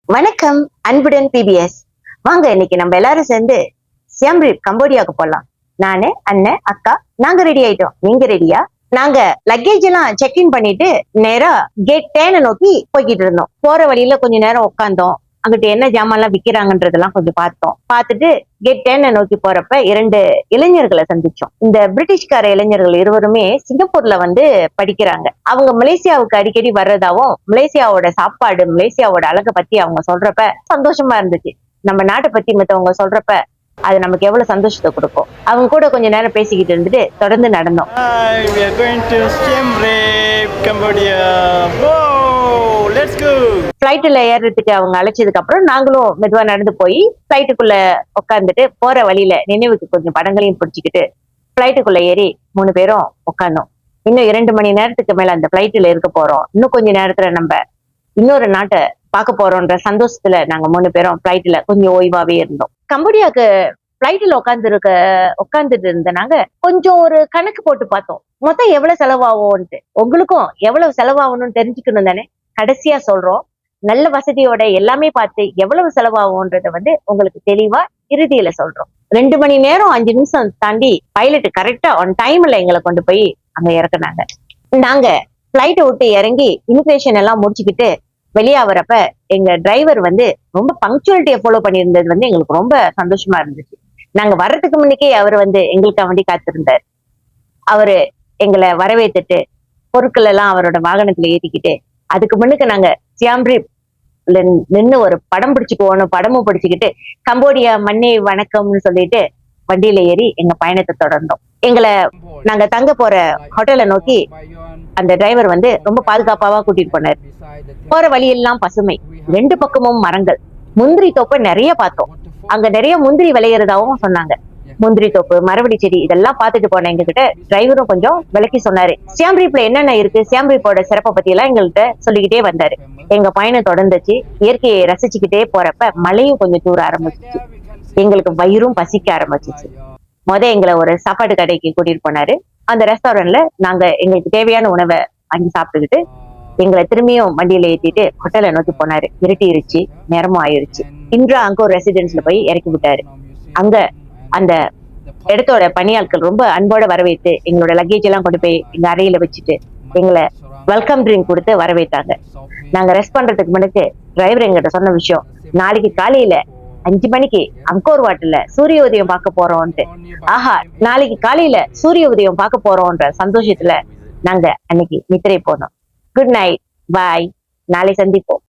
வணக்கம் அன்புடன் பிபிஎஸ். வாங்க இன்னைக்கு நம்ம எல்லாரும் சேர்ந்து சியாம் ரீப் கம்போடியாவுக்கு போலாம். நானு, அண்ணன், அக்கா நாங்க ரெடி ஆயிட்டோம். நீங்க ரெடியா? நாங்க லக்கேஜ் எல்லாம் செக் இன் பண்ணிட்டு நேரா கேட் 10 நோக்கி போய்கிட்டு இருந்தோம். போற வழியில கொஞ்ச நேரம் உட்காந்தோம். அங்கிட்டு என்ன ஜாமான்லாம் விக்கிறாங்கன்றதெல்லாம் கொஞ்சம் பார்த்துட்டு கேட் 10 நோக்கி போறப்ப 2 இளைஞர்களை சந்திச்சோம். இந்த பிரிட்டிஷ்கார இளைஞர்கள் இருவருமே சிங்கப்பூர்ல படிக்கிறாங்க. அவங்க மலேசியாவுக்கு அடிக்கடி வர்றதாவும், மலேசியாவோட சாப்பாடு, மலேசியாவோட அழகை பத்தி அவங்க சொல்றப்ப சந்தோஷமா இருந்துச்சு. நம்ம நாட்டை பத்தி மத்தவங்க சொல்றப்ப அது நமக்கு எவ்வளவு சந்தோஷத்தை கொடுக்கும். அவங்க கூட கொஞ்ச நேரம் பேசிக்கிட்டு இருந்துட்டு தொடர்ந்து நடந்தோம். Hi, we are going to Siem Reap, Cambodia. Whoa, let's go. ஃபிளைட்ல ஏறுறதுக்கு அவங்க அழைச்சதுக்கு அப்புறம் நாங்களும் மெதுவா நடந்து போய் ஃபிளைட்டுக்குள்ள உட்காந்துட்டு போற வழியில நினைவுக்கு கொஞ்சம் படங்களையும் பிடிச்சிக்கிட்டு ஃபிளைட்டுக்குள்ள ஏறி 3 பேரும் உட்காந்தோம். இன்னும் 2 மணி நேரத்துக்கு மேல அந்த ஃபிளைட்ல இருக்க போறோம். இன்னும் கொஞ்ச நேரத்துல நம்ம இன்னொரு நாட்டை பார்க்க போறோம்ன்ற சந்தோஷத்துல நாங்க 3 பேரும் ஃபிளைட்ல கொஞ்சம் ஓய்வாவே இருந்தோம். கம்போடியாவுக்கு ஃபிளைட்ல உட்காந்துட்டு இருந்த நாங்க கொஞ்சம் ஒரு கணக்கு போட்டு பார்த்தோம். மொத்தம் எவ்வளவு செலவாகும்ட்டு. உங்களுக்கும் எவ்வளவு செலவாகணும்னு தெரிஞ்சுக்கணும் தானே? கடைசியா சொல்றோம். நல்ல வசதியோட எல்லாமே பார்த்து எவ்வளவு செலவாகும்ன்றத உங்களுக்கு தெளிவா இறுதியில சொல்றோம். 2 மணி நேரம் 5 நிமிஷம் தாண்டி பைலட் கரெக்டா ஆன் டைம்ல எங்களை கொண்டு போய் அங்க இறக்குனாங்க. நாங்க பிளைட்டை விட்டு இறங்கி இமிகிரேஷன் எல்லாம் முடிச்சுக்கிட்டு வெளியாகிறப்ப எங்க டிரைவர் ரொம்ப பங்க்சுவாலிட்டியை ஃபாலோ பண்ணியிருந்தது எங்களுக்கு ரொம்ப சந்தோஷமா இருந்துச்சு. நாங்க வர்றதுக்கு முன்னுக்கே அவர் எங்களுக்கு வண்டி காத்திருந்தார். அவரு எங்களை வரவேற்றுட்டு பொருட்கள் எல்லாம் அவரோட வாகனத்துல ஏற்றிக்கிட்டு அதுக்கு முன்னுக்கு நாங்க சியாம் ரீப் நின்று ஒரு படம் பிடிச்சுக்குவோன்னு படமும் பிடிச்சுக்கிட்டு கம்போடியா மண்ணே வணக்கம்னு சொல்லிட்டு வண்டியில ஏறி எங்க பயணத்தை தொடர்ந்தோம். எங்களை நாங்க தங்க போற ஹோட்டலை நோக்கி அந்த டிரைவர் ரொம்ப பாதுகாப்பாவா கூட்டிட்டு போனார். போற வழியெல்லாம் பசுமை, 2 பக்கமும் மரங்கள், முந்திரி தோப்பு நிறைய பார்த்தோம். அங்க நிறைய முந்திரி விளையிறதாவும் சொன்னாங்க. முந்திரி தோப்பு, மரவடி செடி இதெல்லாம் பார்த்துட்டு போன எங்க கிட்ட டிரைவரும் கொஞ்சம் விளக்கி சொன்னாரு. சியாம் ரீப்ல என்னென்ன இருக்கு, சியாம் ரீப்போட சிறப்பை பத்தி எல்லாம் எங்கள்கிட்ட சொல்லிக்கிட்டே வந்தாரு. எங்க பயணம் தொடர்ந்துச்சு. இயற்கையை ரசிச்சுக்கிட்டே போறப்ப மழையும் கொஞ்சம் தூர ஆரம்பிச்சிச்சு. எங்களுக்கு வயிறும் பசிக்க ஆரம்பிச்சிச்சு. எங்களை ஒரு சாப்பாடு கடைக்கு கூட்டிட்டு போனாரு. அந்த ரெஸ்டாரண்ட்ல நாங்க எங்களுக்கு தேவையான உணவை வாங்கி சாப்பிட்டுக்கிட்டு எங்களை திரும்பியும் வண்டியில ஏற்றிட்டு ஹோட்டலை நோக்கி போனாரு. இருட்டிருச்சு, நேரமும் ஆயிருச்சு. இன்றா அங்க ஒரு ரெசிடென்ஸ்ல போய் இறக்கி விட்டாரு. அங்க அந்த இடத்தோட பணியாட்கள் ரொம்ப அன்போட வரவேற்று எங்களோட லக்கேஜ் எல்லாம் கொண்டு போய் எங்க அறையில வச்சுட்டு எங்களை வெல்கம் ட்ரிங்க் கொடுத்து வரவேற்றாங்க. நாங்க ரெஸ்ட் பண்றதுக்கு முன்னுக்கு டிரைவர் எங்கிட்ட சொன்ன விஷயம், நாளைக்கு காலையில 5 மணிக்கு அங்கோர் வாட்டில சூரிய உதயம் பார்க்க போறோம்ட்டு. ஆஹா, நாளைக்கு காலையில சூரிய உதயம் பார்க்க போறோம்ன்ற சந்தோஷத்துல நாங்க அன்னைக்கு நித்திரை போனோம். குட் நைட், பாய், நாளை சந்திப்போம்.